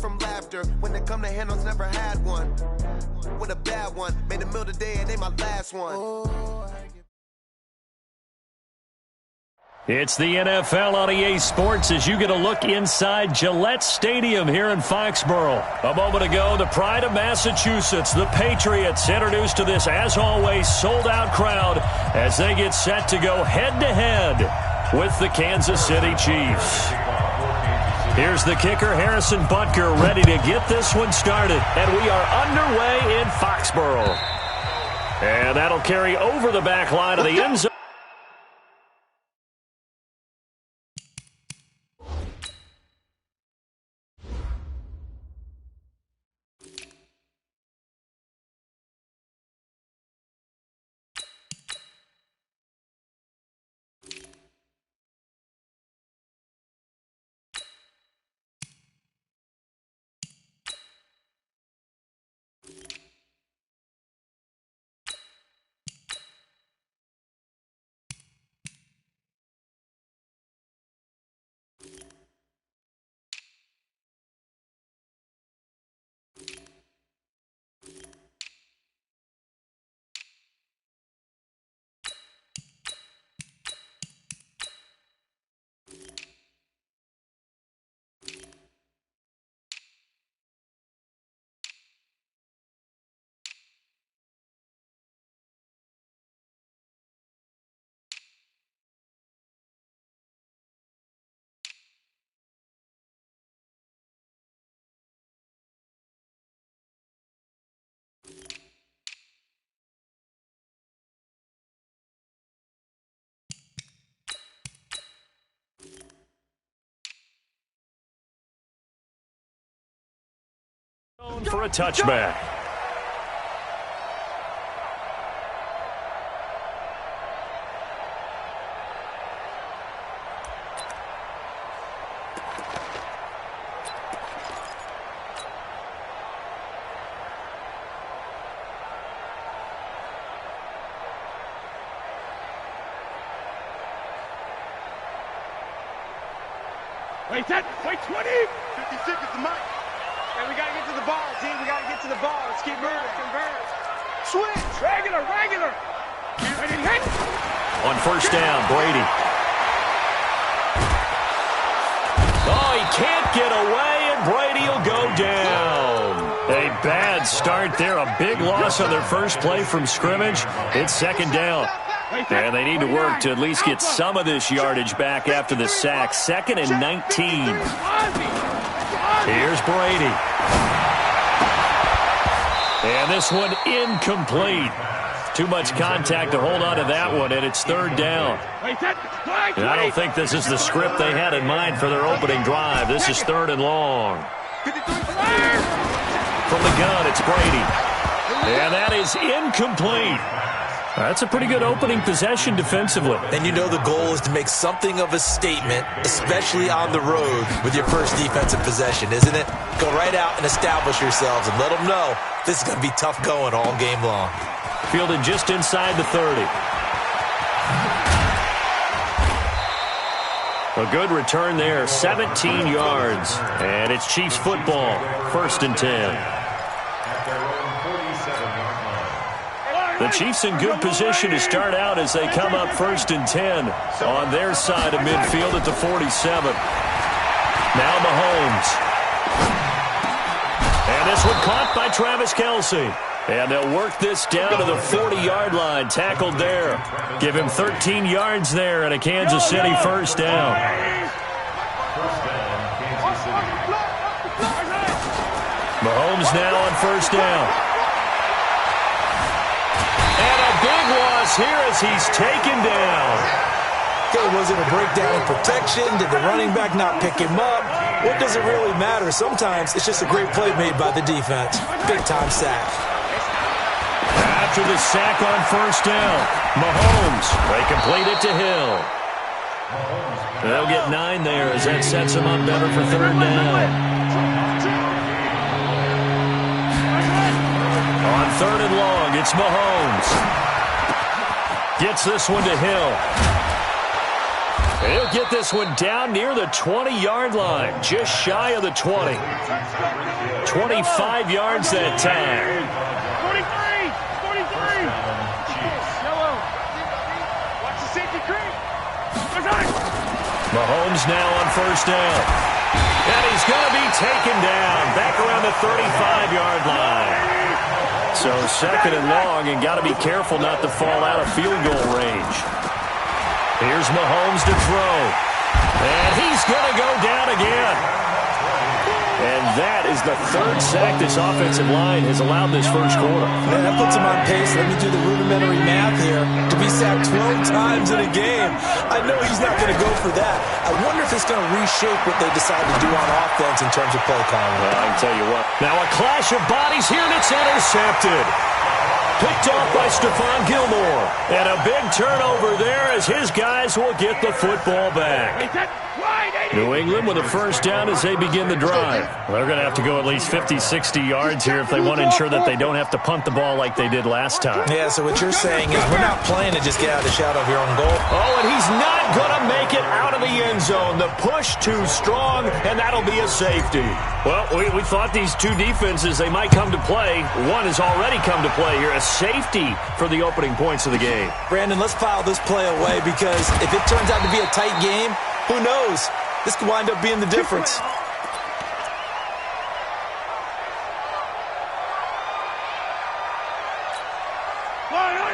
from laughter. When it come to handles, never had one. With a bad one, made a meal today and ain't my last one. It's the NFL on EA Sports as you get a look inside Gillette Stadium here in Foxborough. A moment ago, the pride of Massachusetts, the Patriots, introduced to this, as always, sold-out crowd as they get set to go head-to-head with the Kansas City Chiefs. Here's the kicker, Harrison Butker, ready to get this one started. And we are underway in Foxborough. And that'll carry over the back line of the end zone. For a touchback. Wait 10, wait 20. 50 seconds to Mike. And we got to get to the ball, team. We got to get to the ball. Let's keep moving. Convert. Switch. Regular. Ready, hit. On first down, Brady. Oh, he can't get away, and Brady will go down. A bad start there. A big loss on their first play from scrimmage. It's second down. And they need to work to at least get some of this yardage back after the sack. 2nd and 19. Here's Brady. And this one incomplete. Too much contact to hold on to that one, and it's third down. And I don't think this is the script they had in mind for their opening drive. This is 3rd and long. From the gun, it's Brady. And that is incomplete. That's a pretty good opening possession defensively. And you know the goal is to make something of a statement, especially on the road with your first defensive possession, isn't it? Go right out and establish yourselves and let them know this is going to be tough going all game long. Fielded just inside the 30. A good return there, 17 yards. And it's Chiefs football, 1st and 10. The Chiefs in good position to start out as they come up 1st and 10 on their side of midfield at the 47. Now Mahomes. And this one caught by Travis Kelce. And they'll work this down to the 40-yard line, tackled there. Give him 13 yards there and a Kansas City first down. Mahomes now on first down. Big loss here as he's taken down. Okay, was it a breakdown in protection? Did the running back not pick him up? What does it really matter? Sometimes it's just a great play made by the defense. Big-time sack. After the sack on first down, Mahomes, they complete it to Hill. They'll get 9 there as that sets them up better for 3rd down. On 3rd and long, it's Mahomes. Gets this one to Hill. He'll get this one down near the 20-yard line, just shy of the 20. 25 yards that time. 43! 43! Yellow. Watch the safety creep. Mahomes now on first down. And he's going to be taken down back around the 35-yard line. So second and long, and got to be careful not to fall out of field goal range. Here's Mahomes to throw. And he's going to go down again. And that is the third sack this offensive line has allowed this first quarter. Man, that puts him on pace. Let me do the rudimentary math here. To be sacked 12 times in a game, I know he's not going to go for that. I wonder if it's going to reshape what they decide to do on offense in terms of play calling. Well, I can tell you what. Now a clash of bodies here, and it's intercepted. Picked off by Stephon Gilmore. And a big turnover there as his guys will get the football back. New England with a first down as they begin the drive. They're going to have to go at least 50, 60 yards here if they want to ensure that they don't have to punt the ball like they did last time. Yeah, so what you're saying is we're not playing to just get out of the shadow of your own goal. Oh, and he's not going to make it out of the end zone. The push too strong, and that'll be a safety. Well, we thought these two defenses, they might come to play. One has already come to play here. A safety for the opening points of the game. Brandon, let's file this play away because if it turns out to be a tight game, who knows? This could wind up being the difference.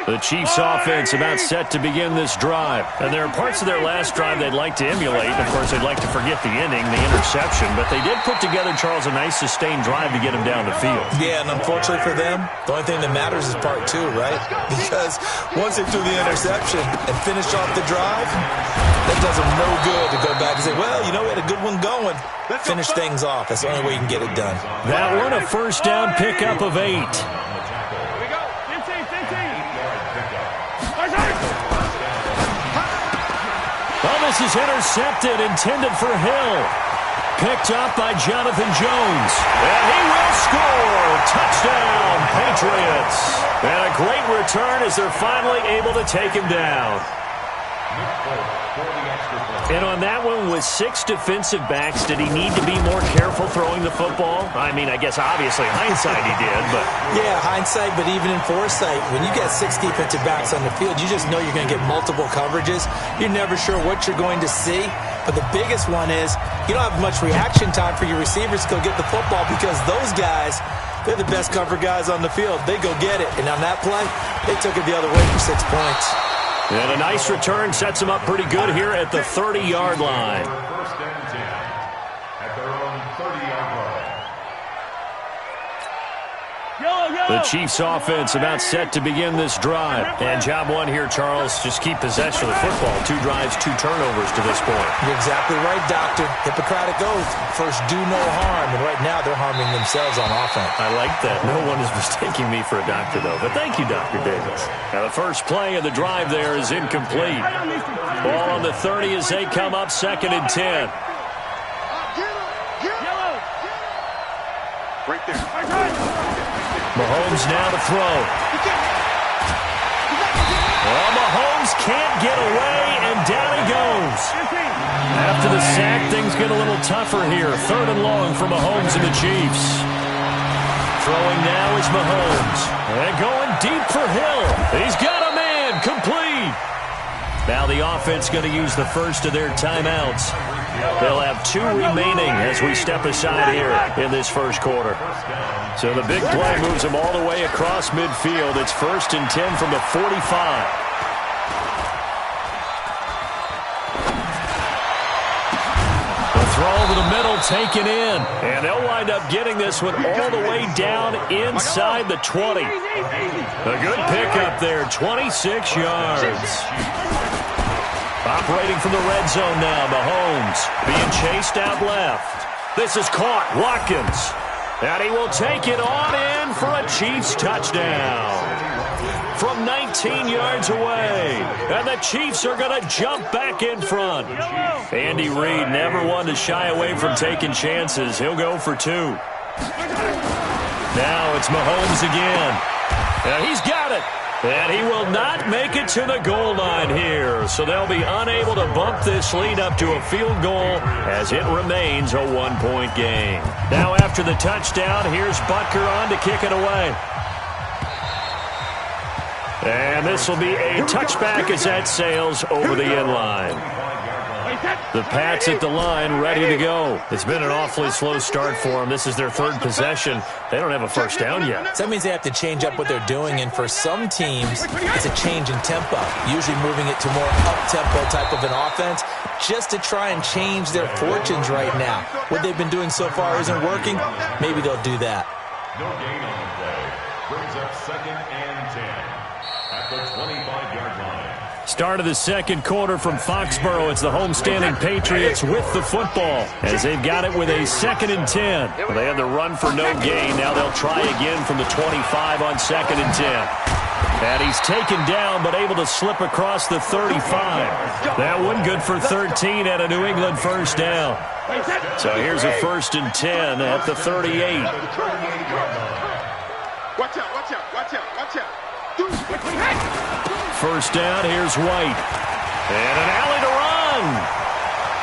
The Chiefs offense about set to begin this drive. And there are parts of their last drive they'd like to emulate. Of course, they'd like to forget the ending, the interception. But they did put together, Charles, a nice sustained drive to get him down the field. Yeah, and unfortunately for them, the only thing that matters is part two, right? Because once they threw the interception and finished off the drive, that does them no good to go back and say, well, you know, we had a good one going. Finish things off. That's the only way you can get it done. That one, a first down pickup of 8. Well, this is intercepted, intended for Hill. Picked up by Jonathan Jones. And he will score. Touchdown, Patriots. And a great return as they're finally able to take him down. And on that one, with 6 defensive backs, did he need to be more careful throwing the football? I mean, I guess obviously hindsight he did, but... Yeah, hindsight, but even in foresight, when you get 6 defensive backs on the field, you just know you're going to get multiple coverages. You're never sure what you're going to see. But the biggest one is you don't have much reaction time for your receivers to go get the football because those guys, they're the best cover guys on the field. They go get it. And on that play, they took it the other way for 6 points. And a nice return sets them up pretty good here at the 30-yard line. First and 10 at their own 30-yard line. The Chiefs offense about set to begin this drive. And job one here, Charles, just keep possession of the football. 2 drives, 2 turnovers to this point. You're exactly right, Doctor. Hippocratic oath. First, do no harm. And right now, they're harming themselves on offense. I like that. No one is mistaking me for a doctor, though. But thank you, Dr. Davis. Now, the first play of the drive there is incomplete. Ball on the 30 as they come up, 2nd and 10. Right there. Mahomes now to throw. Well, Mahomes can't get away, and down he goes. After the sack, things get a little tougher here. 3rd and long for Mahomes and the Chiefs. Throwing now is Mahomes. And going deep for Hill. He's got a man. Complete. Now the offense going to use the first of their timeouts. They'll have 2 remaining as we step aside here in this first quarter. So the big play moves them all the way across midfield. It's 1st and 10 from the 45. The throw over the middle taken in. And they'll wind up getting this one all the way down inside the 20. A good pickup there, 26 yards. Operating from the red zone now, Mahomes being chased out left. This is caught, Watkins. And he will take it on in for a Chiefs touchdown. From 19 yards away. And the Chiefs are going to jump back in front. Andy Reid never one to shy away from taking chances. He'll go for 2. Now it's Mahomes again. And he's got it. And he will not make it to the goal line here. So they'll be unable to bump this lead up to a field goal as it remains a one-point game. Now after the touchdown, here's Butker on to kick it away. And this will be a touchback as that sails over the end line. The Pats at the line, ready to go. It's been an awfully slow start for them. This is their third possession. They don't have a first down yet. So that means they have to change up what they're doing, and for some teams, it's a change in tempo, usually moving it to more up-tempo type of an offense just to try and change their fortunes right now. What they've been doing so far isn't working. Maybe they'll do that. No gain on the play. Brings up 2nd and 10 at the 25-yard line. Start of the second quarter from Foxborough. It's the homestanding Patriots with the football as they've got it with a 2nd and 10. Well, they had the run for no gain. Now they'll try again from the 25 on 2nd and 10. And he's taken down but able to slip across the 35. That one good for 13 at a New England first down. So here's a 1st and 10 at the 38. Watch out, watch out, watch out, watch out. First down, here's White. And an alley to run.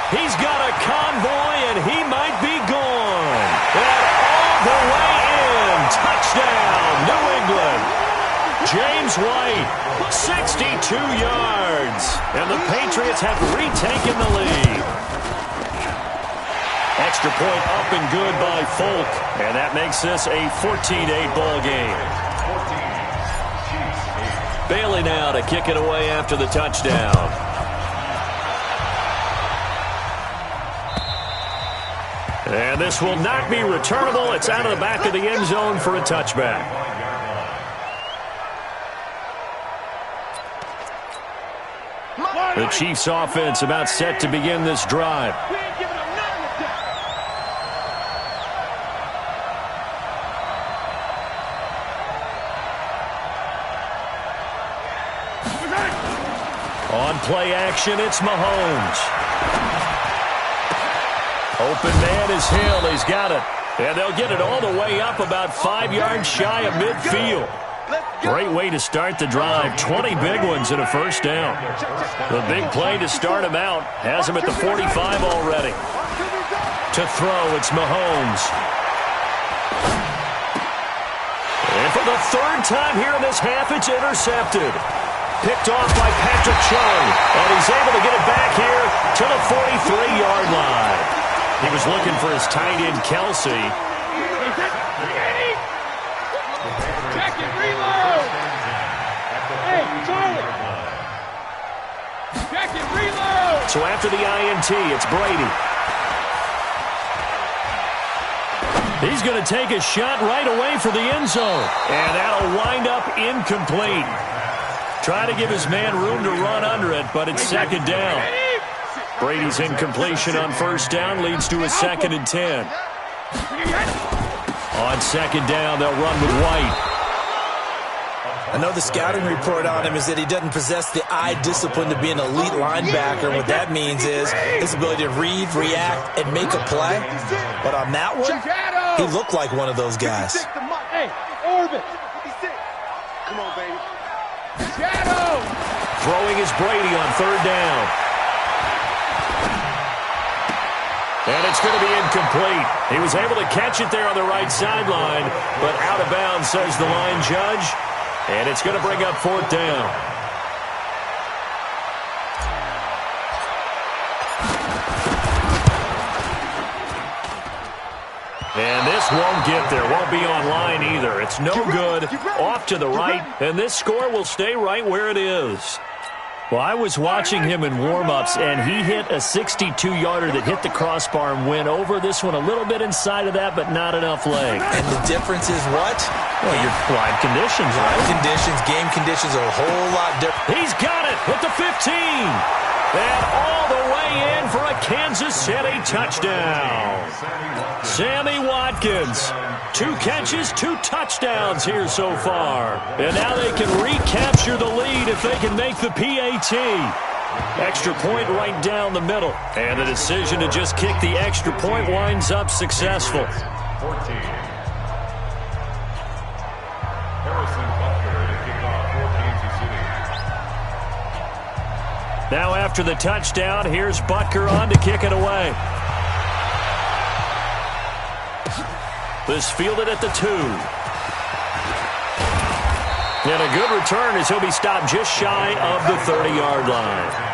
He's got a convoy, and he might be gone. And all the way in. Touchdown, New England. James White, 62 yards. And the Patriots have retaken the lead. Extra point up and good by Folk. And that makes this a 14-8 ball game. Bailey now to kick it away after the touchdown. And this will not be returnable. It's out of the back of the end zone for a touchback. The Chiefs offense about set to begin this drive. On play action, it's Mahomes. Open man is Hill. He's got it. And they'll get it all the way up about 5 yards shy of midfield. Great way to start the drive. 20 big ones and a first down. The big play to start him out has him at the 45 already. To throw, it's Mahomes. And for the third time here in this half, it's intercepted. Picked off by Patrick Chung, and he's able to get it back here to the 43-yard line. He was looking for his tight end, Tljsr2live. Check it, reload! Hey, Charlie! Check it, reload! So after the INT, it's Brady. He's going to take a shot right away for the end zone, and that'll wind up incomplete. Try to give his man room to run under it, but it's 2nd down. Brady's incompletion on first down leads to a 2nd and 10. On 2nd down, they'll run with White. I know the scouting report on him is that he doesn't possess the eye discipline to be an elite linebacker. What that means is his ability to read, react, and make a play. But on that one, he looked like one of those guys. Hey, orbit! Come on, baby. Shadow! Throwing is Brady on 3rd down. And it's going to be incomplete. He was able to catch it there on the right sideline, but out of bounds, says the line judge. And it's going to bring up 4th down. And this won't get there. Won't be on line either. It's no good. Off to the right. And this score will stay right where it is. Well, I was watching him in warm-ups, and he hit a 62-yarder that hit the crossbar and went over. This one a little bit inside of that, but not enough leg. And the difference is what? Well, your live conditions, right? Live conditions, game conditions are a whole lot different. He's got it at the 15. And all the way in for a Kansas City touchdown. Sammy Watkins. 2 catches, 2 touchdowns here so far. And now they can recapture the lead if they can make the PAT. Extra point right down the middle. And the decision to just kick the extra point winds up successful. 14. Harrison Butker to kick off 14 Now after the touchdown, here's Butker on to kick it away. This fielded at the 2. And a good return as he'll be stopped just shy of the 30-yard line.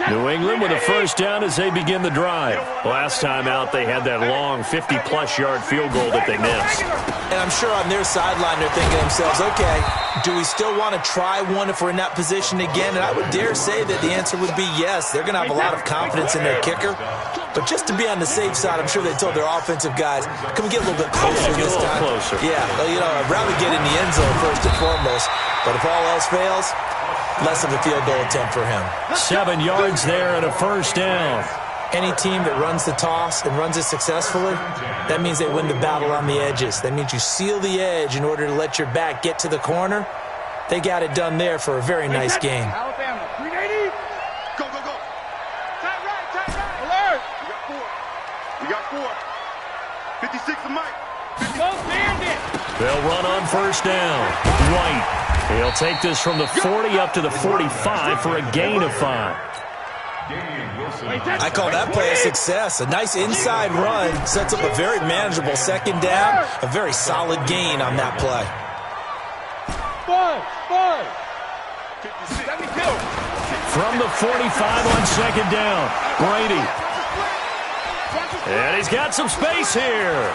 New England with a first down as they begin the drive. Last time out, they had that long 50-plus-yard field goal that they missed. And I'm sure on their sideline they're thinking to themselves, okay, do we still want to try one if we're in that position again? And I would dare say that the answer would be yes. They're going to have a lot of confidence in their kicker. But just to be on the safe side, I'm sure they told their offensive guys, can we get a little bit closer this time? Closer. Yeah, well, you know, I'd rather get in the end zone first and foremost. But if all else fails, less of a field goal attempt for him. 7 yards there and a first down. Any team that runs the toss and runs it successfully, that means they win the battle on the edges. That means you seal the edge in order to let your back get to the corner. They got it done there for a very nice game. Alabama, 380. Go, go, go. Tight right, tight right. Alert. We got 4. 56 to Mike. Go, Bandit. They'll run on first down. White. He'll take this from the 40 up to the 45 for a gain of 5. I call that play a success. A nice inside run sets up a very manageable second down. A very solid gain on that play. 72. From the 45 on second down, Brady. And he's got some space here.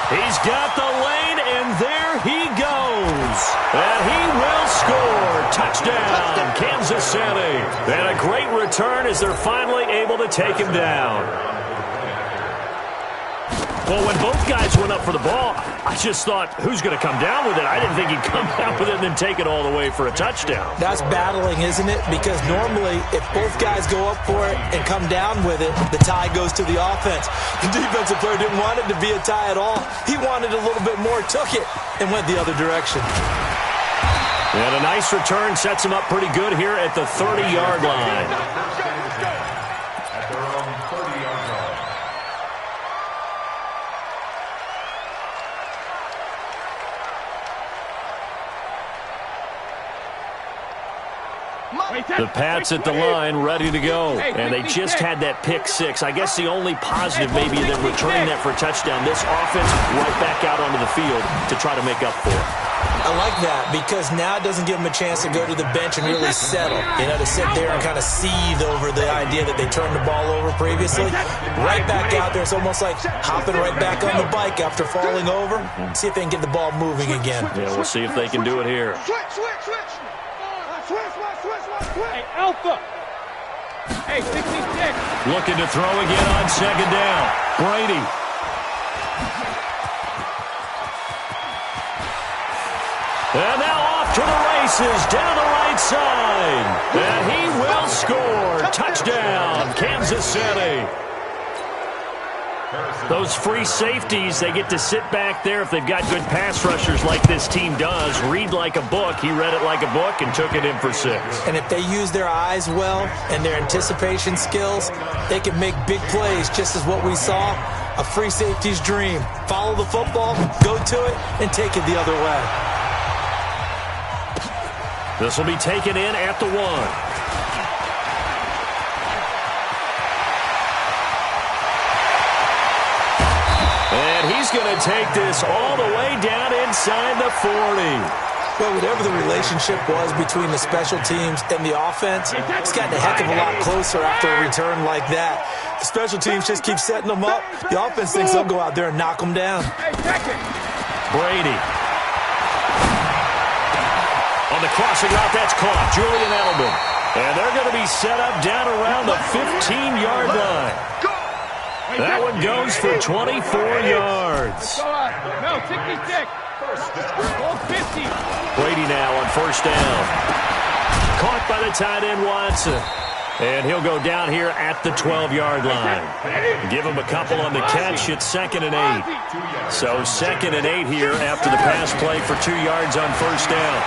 He's got the lane, and there he goes. And he will score. Touchdown, Kansas City. And a great return as they're finally able to take him down. Well, when both guys went up for the ball, I just thought, who's going to come down with it? I didn't think he'd come down with it and then take it all the way for a touchdown. That's battling, isn't it? Because normally, if both guys go up for it and come down with it, the tie goes to the offense. The defensive player didn't want it to be a tie at all. He wanted a little bit more, took it, and went the other direction. And a nice return sets him up pretty good here at the 30-yard line. At their own 30-yard line. The Pats at the line, ready to go. And they just had that pick 6. I guess the only positive maybe than returning that for a touchdown. This offense right back out onto the field to try to make up for it. I like that because now it doesn't give them a chance to go to the bench and really settle. You know, to sit there and kind of seethe over the idea that they turned the ball over previously. Right back out there. It's almost like hopping right back on the bike after falling over. See if they can get the ball moving again. Yeah, we'll see if they can do it here. Switch. Hey, Alpha. Hey, 66. Looking to throw again on second down. Brady. And now off to the races down the right side. And he will score. Touchdown, Kansas City. Those free safeties, they get to sit back there if they've got good pass rushers like this team does. Read like a book. He read it like a book and took it in for 6. And if they use their eyes well and their anticipation skills, they can make big plays, just as what we saw. A free safety's dream. Follow the football, go to it, and take it the other way. This will be taken in at the 1. And he's going to take this all the way down inside the 40. Well, whatever the relationship was between the special teams and the offense, it's gotten a heck of a lot closer after a return like that. The special teams just keep setting them up. The offense thinks they'll go out there and knock them down. Brady. On the crossing route, that's caught. Julian Edelman. And they're going to be set up down around the 15-yard line. That one goes for 24 yards. No, 66. 50. Brady now on first down. Caught by the tight end Watson. And he'll go down here at the 12-yard line. Give him a couple on the catch. It's 2nd and 8. So 2nd and 8 here after the pass play for 2 yards on first down.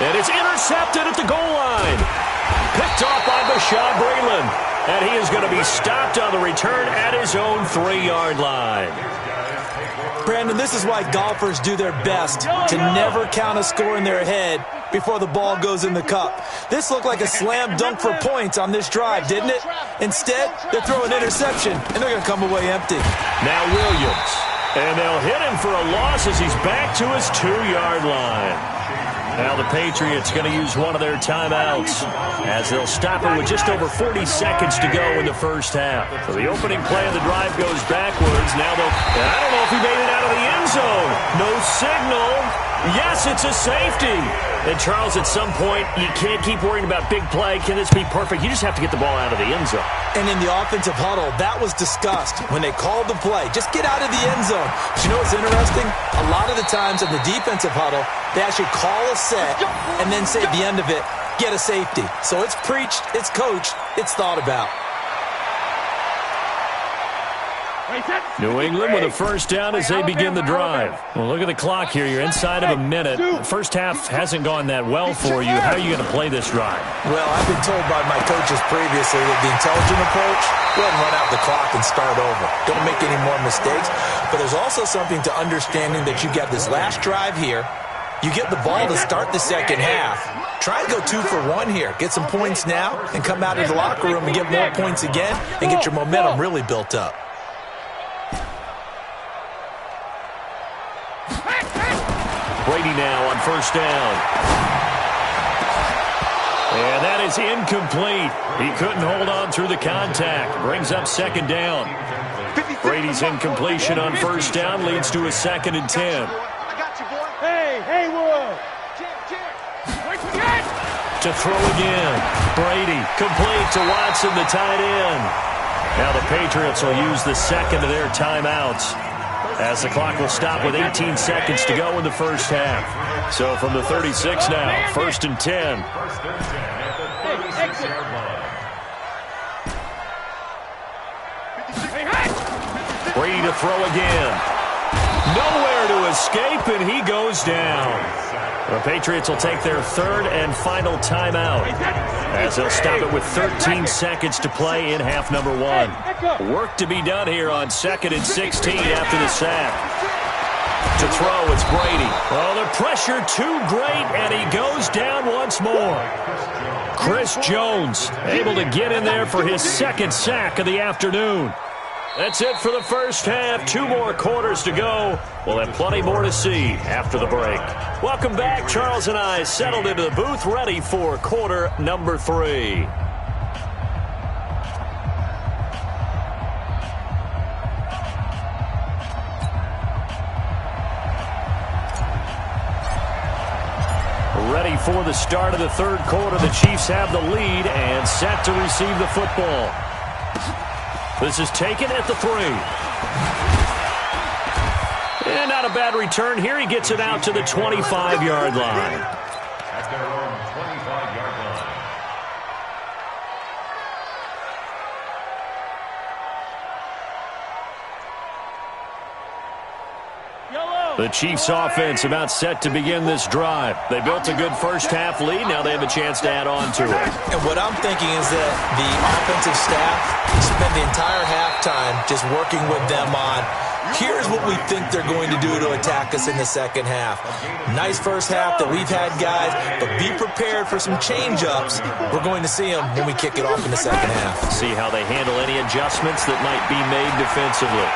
And it's intercepted at the goal line. Picked off by Bashaud Breeland. And he is going to be stopped on the return at his own 3-yard line. Brandon, this is why golfers do their best to never count a score in their head before the ball goes in the cup. This looked like a slam dunk for points on this drive, didn't it? Instead, they're throwing interception, and they're going to come away empty. Now Williams. And they'll hit him for a loss as he's back to his 2-yard line. Now the Patriots going to use one of their timeouts as they'll stop it with just over 40 seconds to go in the first half. So the opening play of the drive goes backwards. Now I don't know if he made it out of the end zone. No signal. Yes, it's a safety. And Charles, at some point, you can't keep worrying about big play. Can this be perfect? You just have to get the ball out of the end zone. And in the offensive huddle, that was discussed when they called the play. Just get out of the end zone. But you know what's interesting? A lot of the times in the defensive huddle, they actually call a set and then say at the end of it, get a safety. So it's preached, it's coached, it's thought about. New England with a first down as they begin the drive. Well, look at the clock here. You're inside of a minute. The first half hasn't gone that well for you. How are you going to play this drive? Well, I've been told by my coaches previously that the intelligent approach, go ahead and run out the clock and start over. Don't make any more mistakes. But there's also something to understanding that you got this last drive here. You get the ball to start the second half. Try and go 2 for 1 here. Get some points now and come out of the locker room and get more points again and get your momentum really built up. Brady now on first down. And that is incomplete. He couldn't hold on through the contact. Brings up second down. Brady's incompletion on first down leads to a 2nd and 10. Hey, Wood. To throw again. Brady complete to Watson, the tight end. Now the Patriots will use the second of their timeouts, as the clock will stop with 18 seconds to go in the first half. So from the 36 now, 1st and 10. Brady to throw again. Nowhere to escape, and he goes down. The Patriots will take their 3rd and final timeout, as they'll stop it with 13 seconds to play in half number 1. Work to be done here on 2nd and 16 after the sack. To throw, it's Brady. Oh, the pressure too great, and he goes down once more. Chris Jones able to get in there for his 2nd sack of the afternoon. That's it for the first half. 2 more quarters to go. We'll have plenty more to see after the break. Welcome back. Charles and I settled into the booth, ready for quarter number 3. Ready for the start of the 3rd quarter. The Chiefs have the lead and set to receive the football. This is taken at the 3. And not a bad return here. He gets it out to the 25-yard line. At their own 25-yard line. The Chiefs offense about set to begin this drive. They built a good first half lead. Now they have a chance to add on to it. And what I'm thinking is that the offensive staff spent the entire halftime just working with them on, here's what we think they're going to do to attack us in the second half. Nice first half that we've had, guys, but be prepared for some change-ups. We're going to see them when we kick it off in the second half. See how they handle any adjustments that might be made defensively.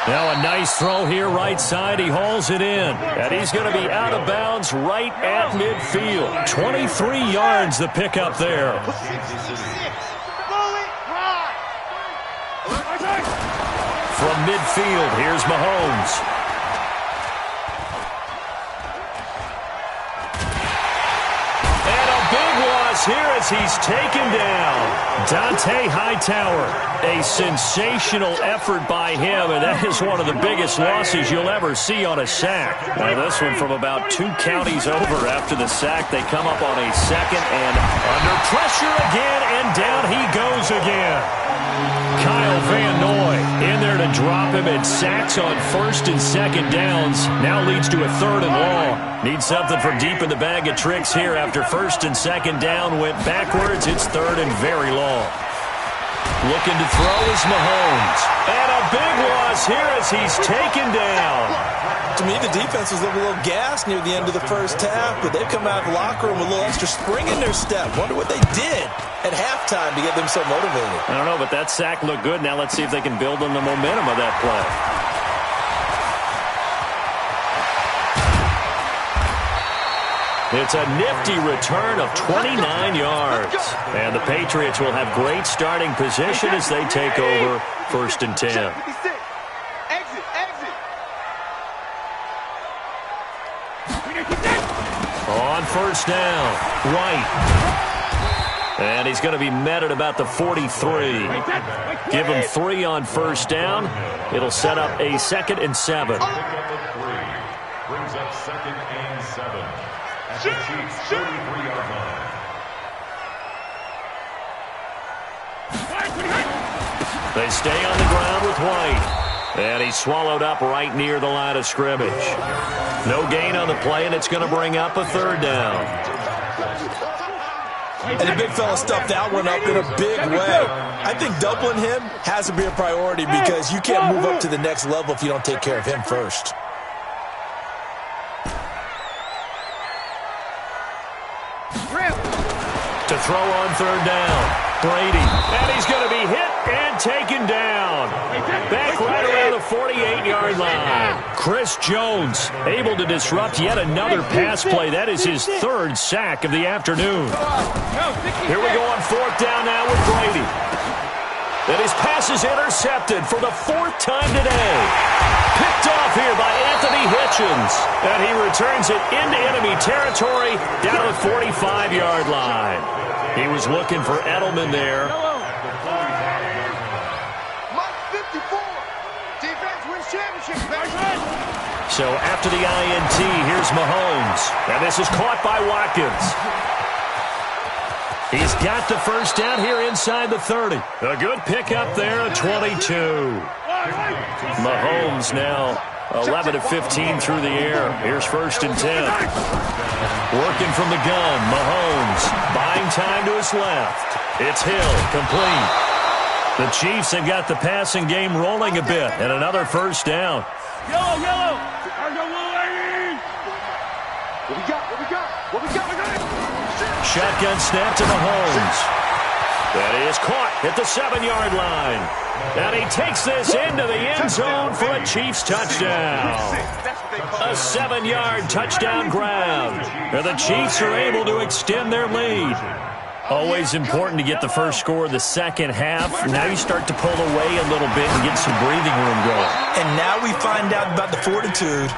Now a nice throw here right side. He hauls it in. And he's going to be out of bounds right at midfield. 23 yards the pickup there. From midfield, here's Mahomes. Here as he's taken down. Dante Hightower. A sensational effort by him, and that is one of the biggest losses you'll ever see on a sack. Now this one from about 2 counties over after the sack. They come up on a 2nd and under pressure again, and down he goes again. Kyle Van Noy in there to drop him in sacks on first and second downs. Now leads to a third and long. Needs something from deep in the bag of tricks here after first and second down went backwards. It's third and very long. Looking to throw is Mahomes. And a big loss here as he's taken down. To me, the defense was looking a little gassed near the end of the first half, but they've come out of the locker room with a little extra spring in their step. Wonder what they did at halftime to get them so motivated. I don't know, but that sack looked good. Now let's see if they can build on the momentum of that play. It's a nifty return of 29 yards. And the Patriots will have great starting position as they take over first and 10. On first down, White. And he's going to be met at about the 43. Give him 3 on first down. It'll set up a 2nd and 7. Brings up 2nd and 7. At the Chiefs' 33-yard line. They stay on the ground with White. And he's swallowed up right near the line of scrimmage. No gain on the play, and it's going to bring up a 3rd down. And the big fella stuffed that one up in a big way. I think doubling him has to be a priority because you can't move up to the next level if you don't take care of him first. To throw on 3rd down. Brady, and he's going to be hit and taken down. Back right around the 48-yard line. Chris Jones able to disrupt yet another pass play. That is his 3rd sack of the afternoon. Here we go on 4th down now with Brady. And his pass is intercepted for the 4th time today. Picked off here by Anthony Hitchens. And he returns it into enemy territory down to the 45-yard line. He was looking for Edelman there. So after the INT, here's Mahomes. And this is caught by Watkins. He's got the first down here inside the 30. A good pickup there at 22. Mahomes now 11 of 15 through the air. Here's 1st and 10. Working from the gun, Mahomes buying time to his left. It's Hill, complete. The Chiefs have got the passing game rolling a bit, and another first down. Yellow! What we got? Shotgun snap to Mahomes. That is caught at the 7-yard line. And he takes this into the end zone for a Chiefs touchdown. A 7-yard touchdown grab. And the Chiefs are able to extend their lead. Always important to get the first score of the second half. Now you start to pull away a little bit and get some breathing room going. And now we find out about the fortitude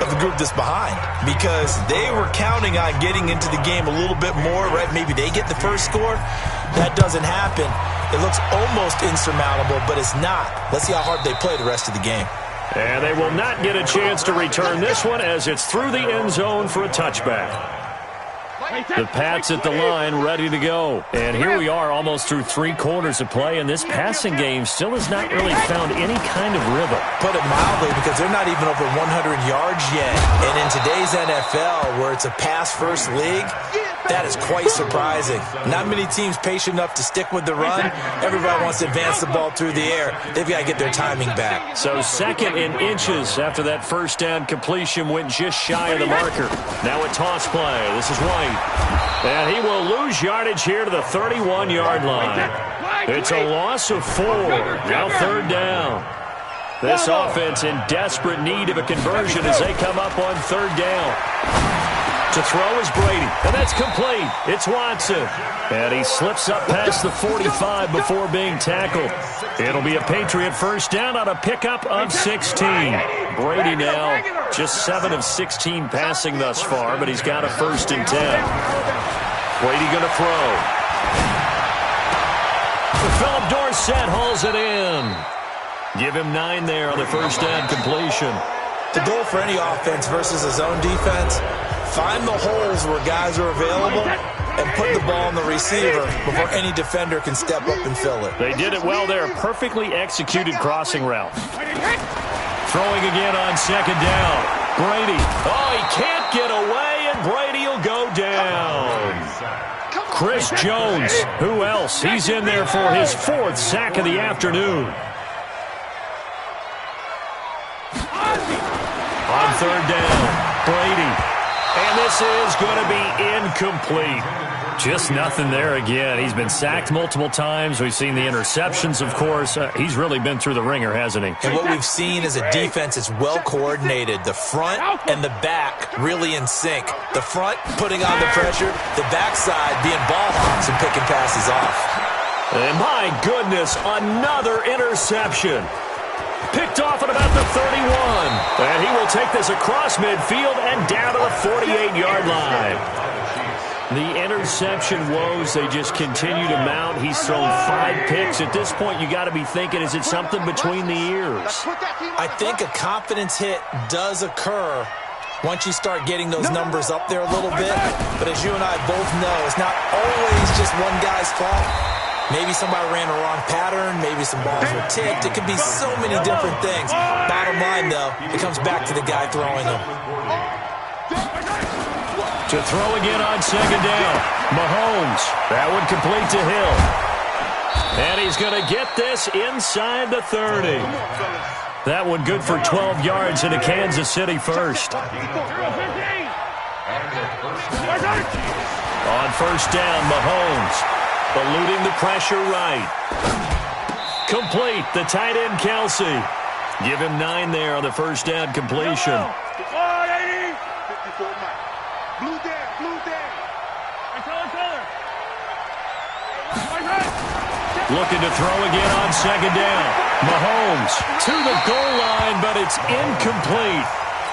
of the group that's behind, because they were counting on getting into the game a little bit more, right? Maybe they get the first score. That doesn't happen. It looks almost insurmountable, but it's not. Let's see how hard they play the rest of the game. And they will not get a chance to return this one as it's through the end zone for a touchback. The Pats at the line, ready to go. And here we are almost through 3 quarters of play, and this passing game still has not really found any kind of rhythm. Put it mildly, because they're not even over 100 yards yet. And in today's NFL, where it's a pass-first league, that is quite surprising. Not many teams patient enough to stick with the run. Everybody wants to advance the ball through the air. They've got to get their timing back. So 2nd and inches after that first down completion went just shy of the marker. Now a toss play. This is White. And he will lose yardage here to the 31-yard line. It's a loss of 4. Now 3rd down. This offense in desperate need of a conversion as they come up on 3rd down. To throw is Brady, and that's complete. It's Watson. And he slips up past the 45 before being tackled. It'll be a Patriot first down on a pickup of 16. Brady now just 7 of 16 passing thus far, but he's got a 1st and 10. Brady going to throw. Philip Dorsett hauls it in. Give him 9 there on the first down completion. The goal for any offense versus a zone defense, find the holes where guys are available and put the ball on the receiver before any defender can step up and fill it. They did it well there. Perfectly executed crossing route. Throwing again on second down. Brady. Oh, he can't get away, and Brady will go down. Chris Jones. Who else? He's in there for his 4th sack of the afternoon. On third down, Brady. And this is going to be incomplete. Just nothing there again. He's been sacked multiple times. We've seen the interceptions, of course. He's really been through the ringer, hasn't he? And what we've seen is a defense that's well coordinated. The front and the back really in sync. The front putting on the pressure, the backside being ball hawks and picking passes off. And my goodness, another interception. Picked off at about the 31. And he will take this across midfield and down to the 48-yard line. The interception woes, they just continue to mount. He's thrown 5 picks. At this point, you got to be thinking, is it something between the ears? I think a confidence hit does occur once you start getting those numbers up there a little bit. But as you and I both know, it's not always just one guy's fault. Maybe somebody ran a wrong pattern. Maybe some balls were tipped. It could be so many different things. Bottom line, though, it comes back to the guy throwing them. To throw again on second down. Mahomes. That one complete to Hill. And he's going to get this inside the 30. That one good for 12 yards into Kansas City first. On first down, Mahomes. Eluding the pressure right. Complete. The tight end, Kelsey. Give him 9 there on the first down completion. Looking to throw again on second down. Mahomes to the goal line, but it's incomplete.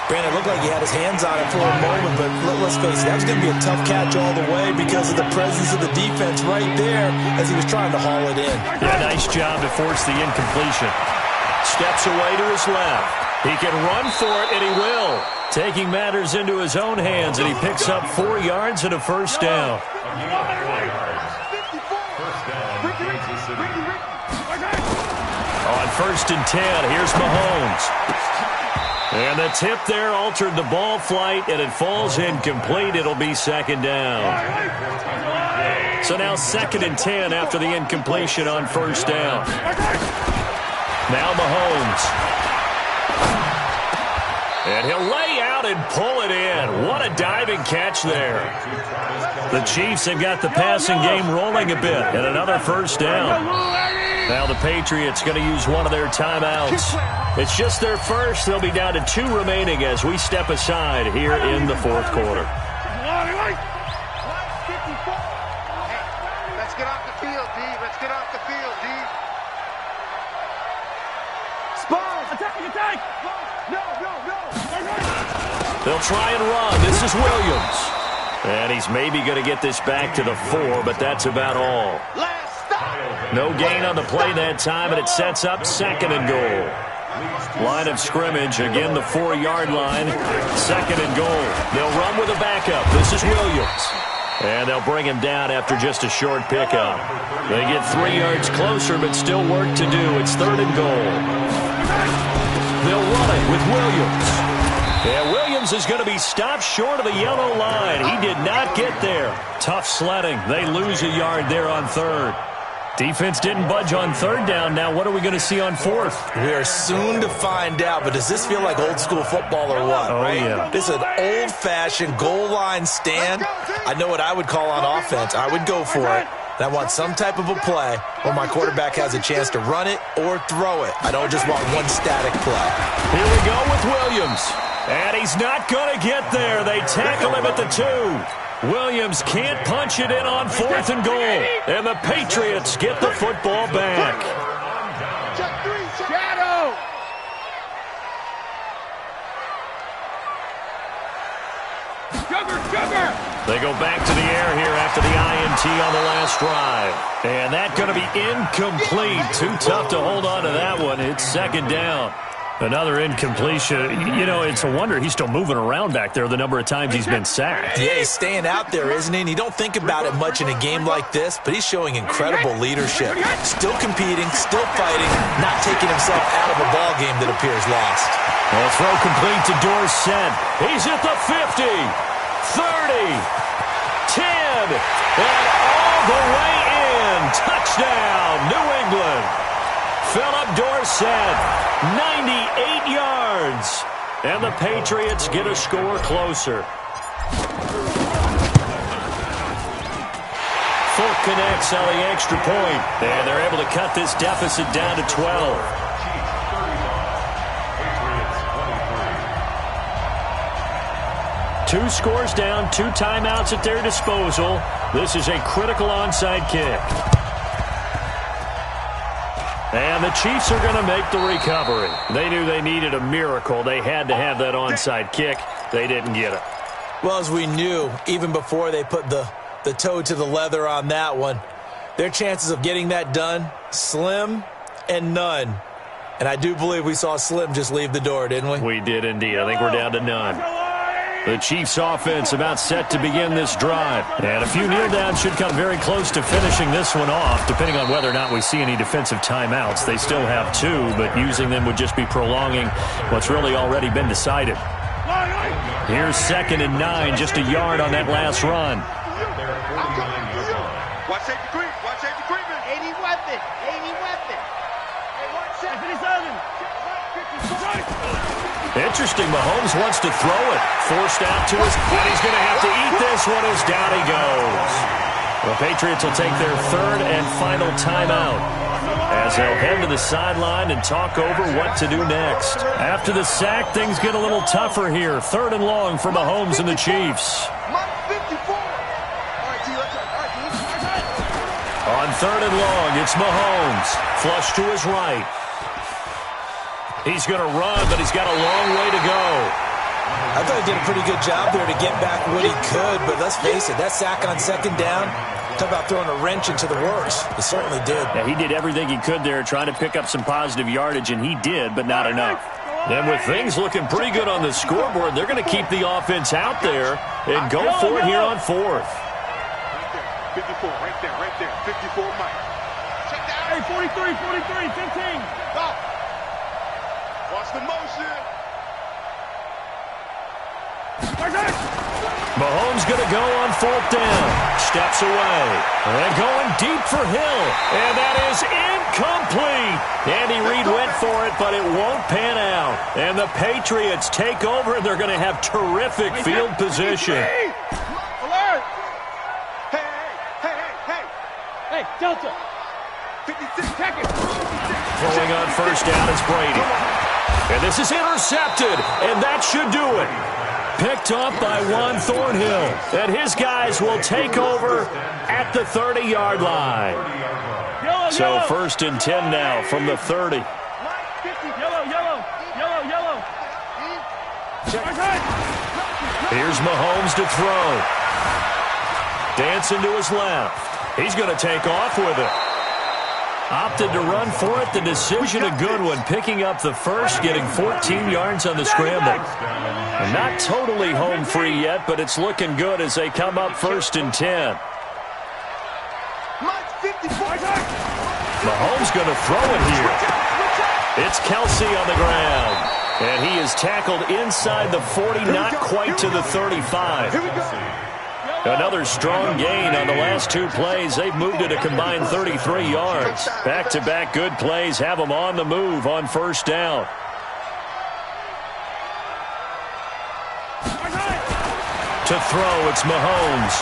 Brandon, it looked like he had his hands on it for a moment, but let's face it, that was going to be a tough catch all the way because of the presence of the defense right there as he was trying to haul it in. Yeah, nice job to force the incompletion. Steps away to his left. He can run for it, and he will. Taking matters into his own hands, and he picks up 4 yards and a first down. On first and 10, here's Mahomes. And the tip there altered the ball flight, and it falls incomplete. It'll be second down. So now second and 10 after the incompletion on first down. Now Mahomes. And he'll lay out and pull it in. What a diving catch there. The Chiefs have got the passing game rolling a bit, and another first down. Now the Patriots going to use one of their timeouts. It's just their first. They'll be down to 2 remaining as we step aside here in the fourth quarter. Let's get off the field, D. Let's get off the field, D. Spawn! Attack! No! They'll try and run. This is Williams. And he's maybe going to get this back to the 4, but that's about all. No gain on the play that time, and it sets up second and goal. Line of scrimmage, again the 4-yard line. Second and goal. They'll run with a backup. This is Williams. And they'll bring him down after just a short pickup. They get 3 yards closer, but still work to do. It's third and goal. They'll run it with Williams. And Williams is going to be stopped short of the yellow line. He did not get there. Tough sledding. They lose a yard there on third. Defense didn't budge on third down. Now what are we going to see on fourth? We are soon to find out, but does this feel like old school football or what? Oh, yeah. This is an old-fashioned goal line stand. I know what I would call on offense. I would go for it. And I want some type of a play where my quarterback has a chance to run it or throw it. I don't just want one static play. Here we go with Williams. And he's not going to get there. They tackle him at the 2. Williams can't punch it in on fourth and goal. And the Patriots get the football back. Shadow! Sugar! They go back to the air here after the INT on the last drive. And that's going to be incomplete. Too tough to hold on to that one. It's second down. Another incompletion. You know, it's a wonder he's still moving around back there the number of times he's been sacked. Yeah, he's staying out there, isn't he? And you don't think about it much in a game like this, but he's showing incredible leadership. Still competing, still fighting, not taking himself out of a ball game that appears lost. Well, throw complete to Dorsett. He's at the 50, 30, 10, and all the way in. Touchdown, New England. Philip Dorsett, 98 yards. And the Patriots get a score closer. Fulk connects on the extra point. And they're able to cut this deficit down to 12. Two scores down, 2 timeouts at their disposal. This is a critical onside kick. And the Chiefs are going to make the recovery. They knew they needed a miracle. They had to have that onside kick. They didn't get it. Well, as we knew, even before they put the toe to the leather on that one, their chances of getting that done, slim and none. And I do believe we saw Slim just leave the door, didn't we? We did indeed. I think we're down to none. The Chiefs offense about set to begin this drive. And a few kneel downs should come very close to finishing this one off, depending on whether or not we see any defensive timeouts. They still have 2, but using them would just be prolonging what's really already been decided. Here's 2nd and 9, just a yard on that last run. Watch safety creep. Watch safety creeping. 80 weapon. 80 weapon. Hey, watch 77. Interesting, Mahomes wants to throw it. Forced out to his, and he's going to have to eat this one as down he goes. The Patriots will take their 3rd and final timeout as they'll head to the sideline and talk over what to do next. After the sack, things get a little tougher here. 3rd and long for Mahomes and the Chiefs. On 3rd and long, it's Mahomes. Flush to his right. He's going to run, but he's got a long way to go. I thought he did a pretty good job there to get back what he could, but let's face it, that sack on 2nd down, talk about throwing a wrench into the works. He certainly did. Yeah, he did everything he could there, trying to pick up some positive yardage, and he did, but not enough. And with things looking pretty good on the scoreboard, they're going to keep the offense out there and go for it here on 4th. 54, right there, 54 Mike. Check that. Hey, 43, 15. Stop. Watch the motion. Mahomes going to go on 4th down. Steps away. And going deep for Hill. And that is incomplete. Andy Reid went for it, but it won't pan out. And the Patriots take over, and they're going to have terrific field position. Alert! Hey, Delta. 56 seconds. Throwing on 1st down is Brady. And this is intercepted, and that should do it. Picked up by Juan Thornhill. And his guys will take over at the 30-yard line. So 1st and 10 now from the 30. Yellow. Here's Mahomes to throw. Dancing to his left. He's going to take off with it. Opted to run for it. The decision a good one. Picking up the first, getting 14 yards on the scramble. And not totally home free yet, but it's looking good as they come up 1st and 10. Mahomes going to throw it here. It's Kelsey on the ground. And he is tackled inside the 40, not quite to the 35. Another strong gain on the last 2 plays. They've moved it a combined 33 yards. Back-to-back good plays have them on the move on 1st down. To throw, it's Mahomes.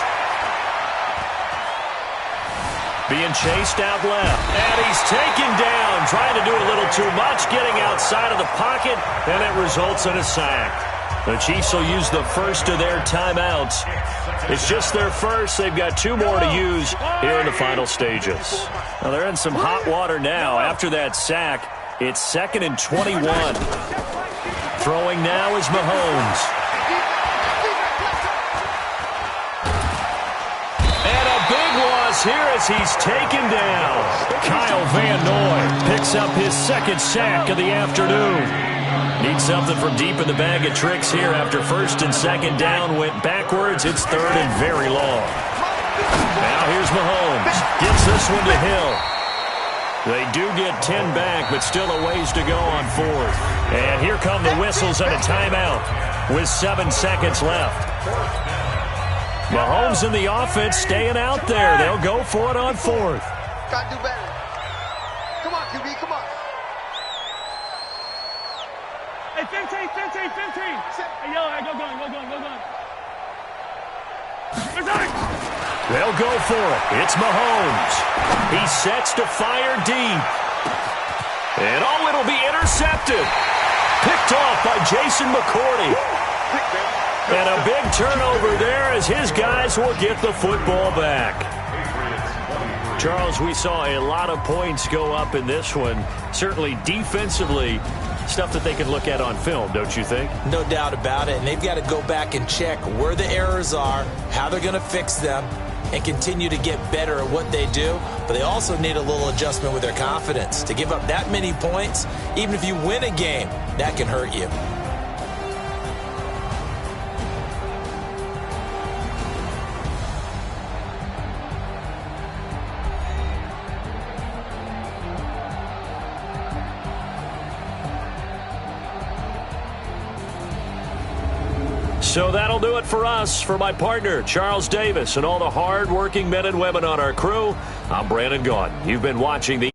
Being chased out left. And he's taken down, trying to do a little too much, getting outside of the pocket, and it results in a sack. The Chiefs will use the first of their timeouts. It's just their first. They've got 2 more to use here in the final stages. Now they're in some hot water now. After that sack, it's 2nd and 21. Throwing now is Mahomes. And a big loss here as he's taken down. Kyle Van Noy picks up his 2nd sack of the afternoon. Need something from deep in the bag of tricks here after first and second down went backwards. It's third and very long. Now here's Mahomes. Gets this one to Hill. They do get 10 back, but still a ways to go on fourth. And here come the whistles and a timeout with 7 seconds left. Mahomes and the offense staying out there. They'll go for it on fourth. Gotta do better. Come on, QB, come on. Hey, 15. Hey, yo, go going. They'll go for it. It's Mahomes. He sets to fire deep. And it'll be intercepted. Picked off by Jason McCourty. And a big turnover there as his guys will get the football back. Charles, we saw a lot of points go up in this one. Certainly defensively, stuff that they can look at on film, don't you think? No doubt about it. And they've got to go back and check where the errors are, how they're going to fix them, and continue to get better at what they do. But they also need a little adjustment with their confidence. To give up that many points, even if you win a game, that can hurt you. So that'll do it for us. For my partner, Charles Davis, and all the hard-working men and women on our crew, I'm Brandon Gaudin. You've been watching the